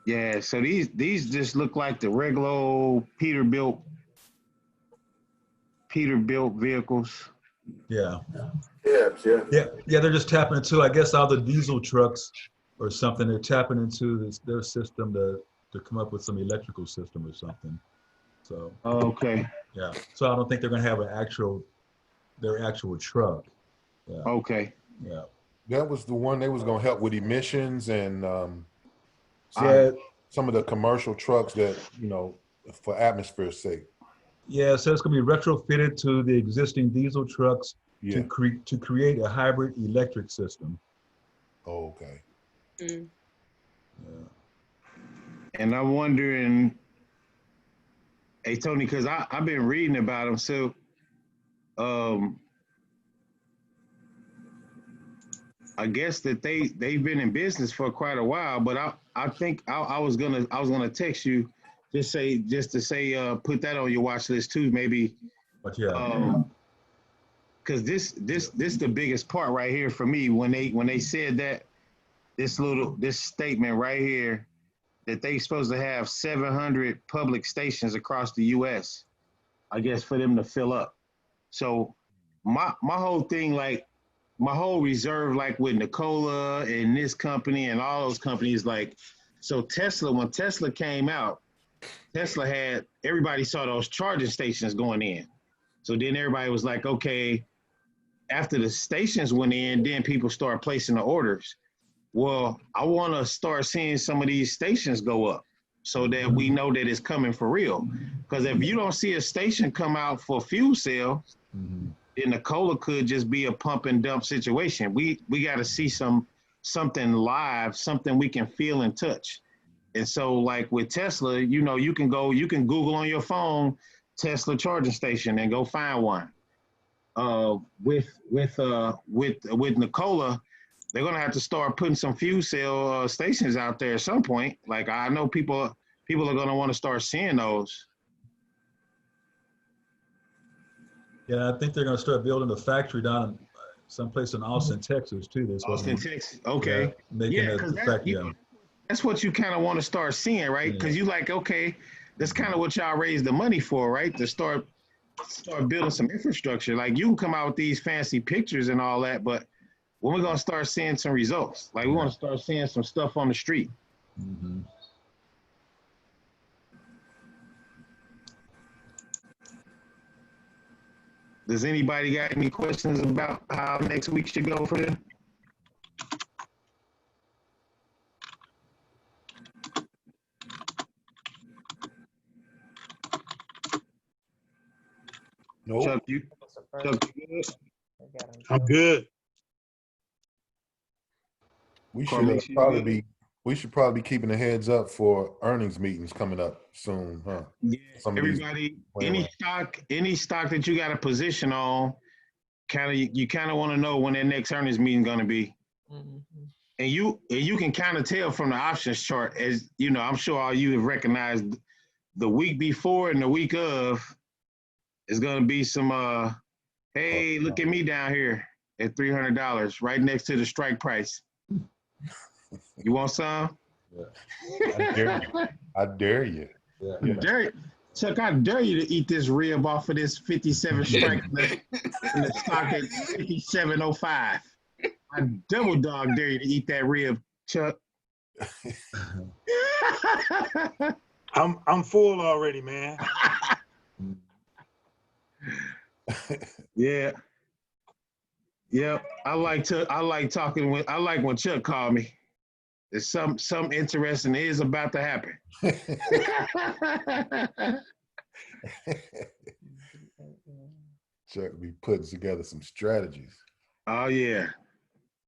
Yeah, so these just look like the regular old Peterbilt vehicles. Yeah. Yeah. Yeah, they're just tapping into, I guess, all the diesel trucks or something. They're tapping into their system to come up with some electrical system or something. So, Okay. yeah. So I don't think they're going to have their actual truck. Yeah. Okay. Yeah. That was the one they was gonna help with emissions and Yeah. some of the commercial trucks that, for atmosphere's sake. Yeah, so it's going to be retrofitted to the existing diesel trucks Yeah. to create a hybrid electric system. Oh, okay. Mm. Yeah. And I'm wondering, hey Tony, because I've been reading about them. So, I guess that they've been in business for quite a while. But I think I was gonna text you, just to say put that on your watch list too, maybe. But yeah. Because this the biggest part right here for me when they said that this statement right here that they supposed to have 700 public stations across the U.S. I guess for them to fill up. So my whole thing, like my whole reserve, like with Nikola and this company and all those companies, like so Tesla, when Tesla came out, everybody saw those charging stations going in. So then everybody was like, okay, after the stations went in, then people start placing the orders. Well, I want to start seeing some of these stations go up so that we know that it's coming for real. Because if you don't see a station come out for fuel cell, Mm-hmm. then Nikola could just be a pump and dump situation. We got to see something live, something we can feel and touch. And so like with Tesla, you can Google on your phone, Tesla charging station and go find one. With Nikola, they're gonna have to start putting some fuel cell stations out there at some point. Like I know people are gonna want to start seeing those. Yeah, I think they're going to start building a factory down someplace in Austin, Texas, too. This Austin, Texas. Okay. Making Yeah, 'cause the factory. that's what you kind of want to start seeing, right? Because you like, okay, that's kind of what y'all raised the money for, right? To start start building some infrastructure. Like you can come out with these fancy pictures and all that, but when we're gonna start seeing some results, like we want to start seeing some stuff on the street. Mhm. Does anybody got any questions about how next week should go for them? Nope. Chuck, you good? I'm good. We Carmen, should you probably good? be. We should probably be keeping a heads up for earnings meetings coming up soon, huh? Yeah, Some of these- everybody, Wait, any wait. stock that you got a position on, you kind of want to know when that next earnings meeting gonna be. Mhm. And you can kind of tell from the options chart, as you know, I'm sure all you have recognized the week before and the week of is gonna be some hey, look at me down here at $300 right next to the strike price. You want some? I dare you. I dare you. Yeah. Chuck, I dare you to eat this rib off of this 57 strike in the stock at 57.05. I double dog dare you to eat that rib, Chuck. I'm full already, man. Yeah. Yep. I like when Chuck called me. There's something interesting is about to happen. Chuck be putting together some strategies. Oh yeah.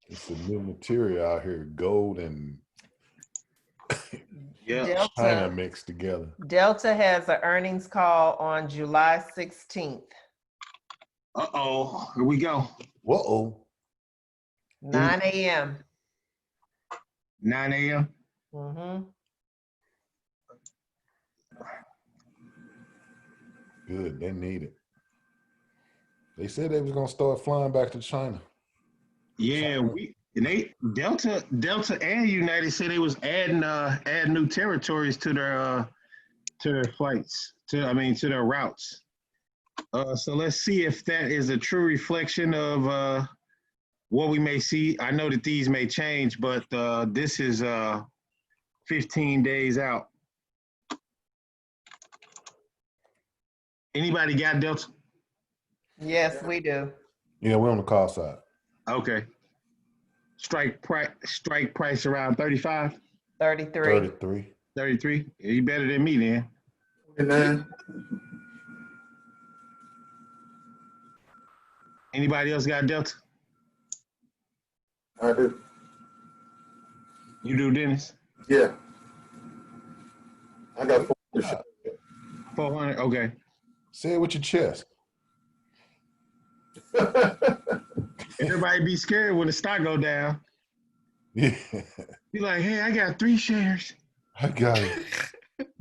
It's some new material out here, gold and Yeah. China Delta, mixed together. Delta has an earnings call on July 16th, Uh-oh. Here we go. Whoa. 9 a.m. 9 a.m. Mm-hmm. Good. They need it. They said they was gonna start flying back to China. Yeah, Delta and United said they was adding new territories to their flights, to their routes. So let's see if that is a true reflection of what we may see. I know that these may change, but this is 15 days out. Anybody got Delta? Yes, we do. Yeah, we're on the cost side. Okay. Strike price around 35, 33. 33. 33. Yeah, you better than me then. And then, Anybody else got Delta? I do. You do, Dennis? Yeah. I got 400. 400. Okay. Say it with your chest. Everybody be scared when the stock go down. Yeah. Be like, hey, I got 3 shares. I got it.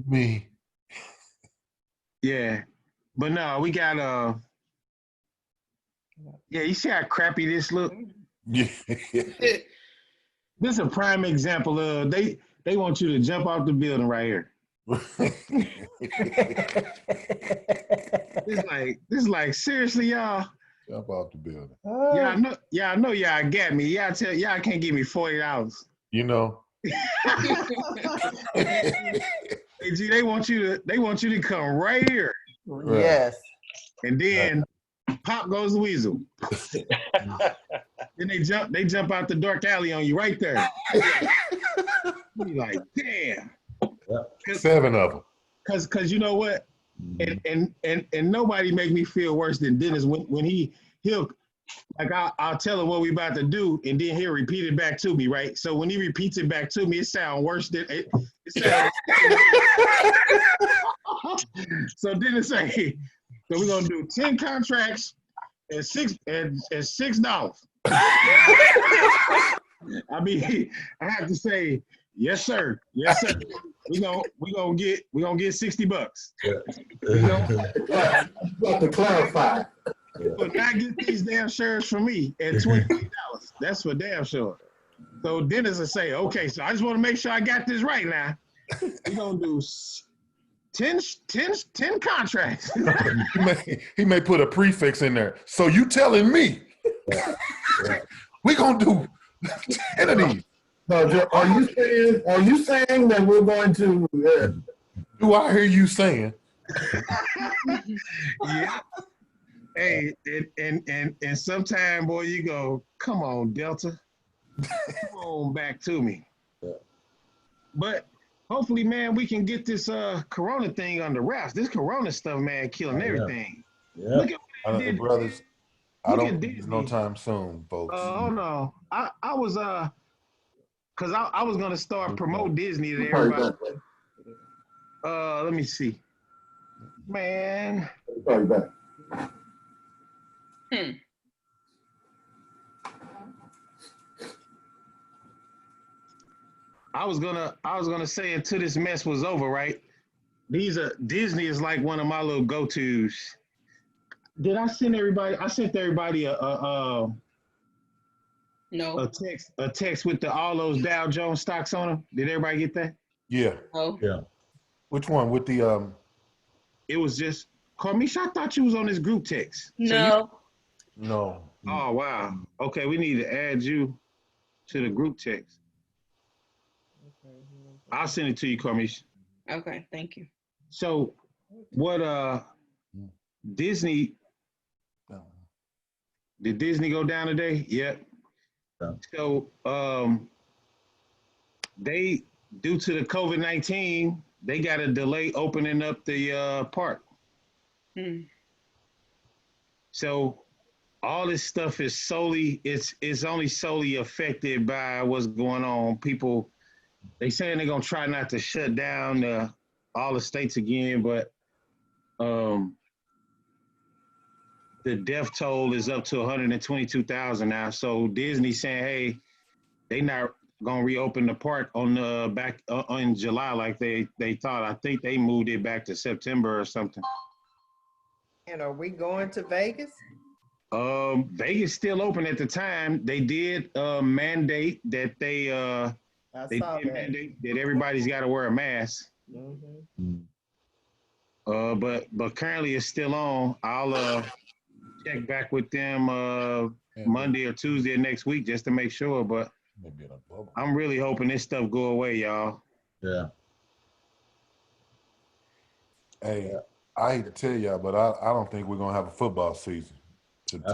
Me. Yeah. But no, we got yeah, you see how crappy this look? Yeah. This is a prime example of they want you to jump off the building right here. This is like seriously, y'all. Jump off the building. Y'all know y'all got me. Y'all can't give me $40. You know. Hey, G, they want you to come right here. Right. Yes. And then pop goes the weasel. Then they jump out the dark alley on you right there. You like, damn. 7 of them. Cause you know what? And nobody make me feel worse than Dennis when he'll like I'll tell him what we about to do and then he'll repeat it back to me, right? So when he repeats it back to me, it sounds worse than it sounds. So Dennis say, so we're gonna do 10 contracts at $6. I mean, I have to say, yes, sir. Yes, sir. We gonna get $60. We gonna Got to clarify. but not get these damn shares from me at $28. That's for damn sure. So Dennis will say, okay, so I just want to make sure I got this right now. We're gonna do 10 contracts. He may put a prefix in there. So you telling me we gonna do 10 of these? No, Joe, are you saying that we're going to, Do I hear you saying? Yeah. Hey, and sometime, boy, you go, come on, Delta. Come on back to me. But hopefully, man, we can get this Corona thing under wraps. This Corona stuff, man, killing everything. Yeah. Look at what they did. Brothers, I Look don't at think it's no Disney. time soon, folks. Hold on. I was cause I was gonna start promote Disney to everybody. Let me see. Man. sorry, back. I was gonna say until this mess was over, right? Disney is like one of my little go-tos. Did I send everybody? I sent everybody a No. text with all those Dow Jones stocks on them. Did everybody get that? Yeah. Oh. Yeah. Which one? With the It was just Carmisha. I thought you was on this group text. No. no. Oh wow. Okay, we need to add you to the group text. I'll send it to you, Carmisha. Okay. Thank you. So, what Disney? Did Disney go down today? Yep. Yeah. So, they, due to the COVID-19, they got to delay opening up the park. So, all this stuff is it's only solely affected by what's going on. People, they saying they're gonna try not to shut down all the states again, but the death toll is up to 122,000 now. So Disney saying, hey, they not gonna reopen the park on the back in July like they thought. I think they moved it back to September or something. And are we going to Vegas? Vegas still open at the time. They did mandate that they I saw that. mandate that everybody's got to wear a mask. Mhm. But currently it's still on. I'll check back with them Monday or Tuesday of next week just to make sure. But I'm really hoping this stuff go away, y'all. Yeah. Hey, I hate to tell y'all, but I don't think we're gonna have a football season. I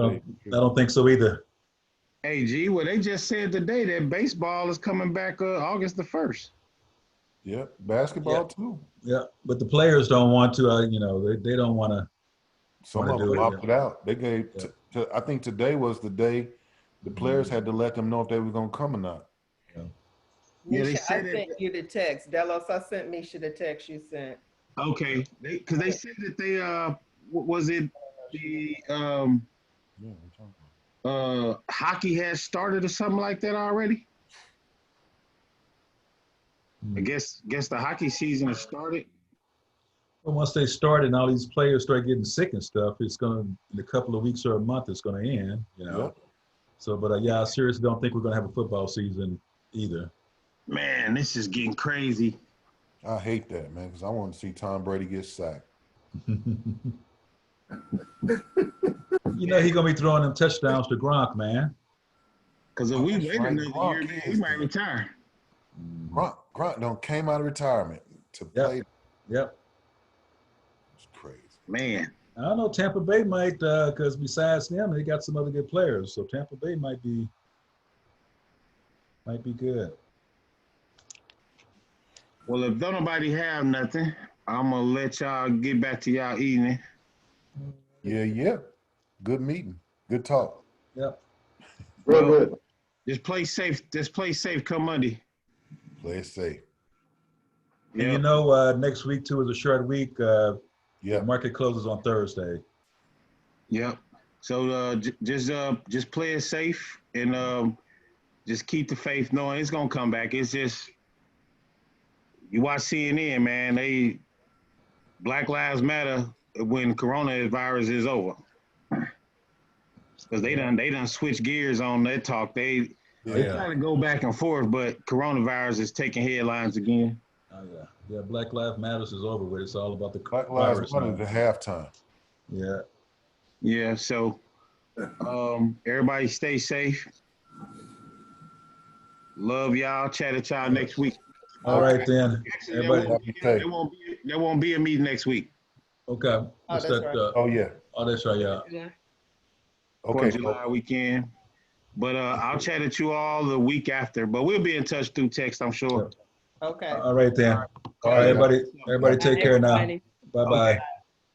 don't think so either. Hey, G, well, they just said today that baseball is coming back August the 1st. Yep, basketball too. Yeah, but the players don't want to. They don't want to. Some of them opted out. They gave. I think today was the day the players had to let them know if they were gonna come or not. Yeah, they Misha, I said it. sent you the text. Delos, I sent Misha the text you sent. Okay, because they said that they was it the hockey has started or something like that already. I guess the hockey season has started. But once they start and all these players start getting sick and stuff, it's going to, in a couple of weeks or a month, it's going to end, Yep. So, but I seriously don't think we're going to have a football season either. Man, this is getting crazy. I hate that, man, because I want to see Tom Brady get sacked. He's going to be throwing them touchdowns to Gronk, man. Because if we wait another Gronk year, man, he is might retire. Gronk came out of retirement to play. Yep. It's crazy. Man, I don't know. Tampa Bay might, because besides them, they got some other good players. So Tampa Bay might be good. well, if don't nobody have nothing, I'm gonna let y'all get back to y'all evening. Yeah. Good meeting. Good talk. Yep. Real good. Just play safe. Just play safe come Monday. Play it safe. And next week too is a short week. Yeah. Market closes on Thursday. Yep. So just play it safe and just keep the faith, knowing it's gonna come back. It's just you watch CNN, man. Black Lives Matter when coronavirus is over, because they done switch gears on that talk. They try to go back and forth, but coronavirus is taking headlines again. Oh Yeah, Black Lives Matters is over with. It's all about the Black Lives virus Matter now. is the halftime. Yeah. Yeah, so everybody stay safe. Love y'all. Chat at y'all next week. All right then. Actually, Everybody. there won't be a meeting next week. Okay. What's that's that? right. Oh yeah. Oh, that's right. Yeah. Yeah. For Okay. July weekend. But I'll chat at you all the week after. But we'll be in touch through text, I'm sure. Okay. All right then. All right, right. everybody. Everybody, take care now. Everybody. Bye bye.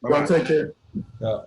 Y'all take care. Yeah.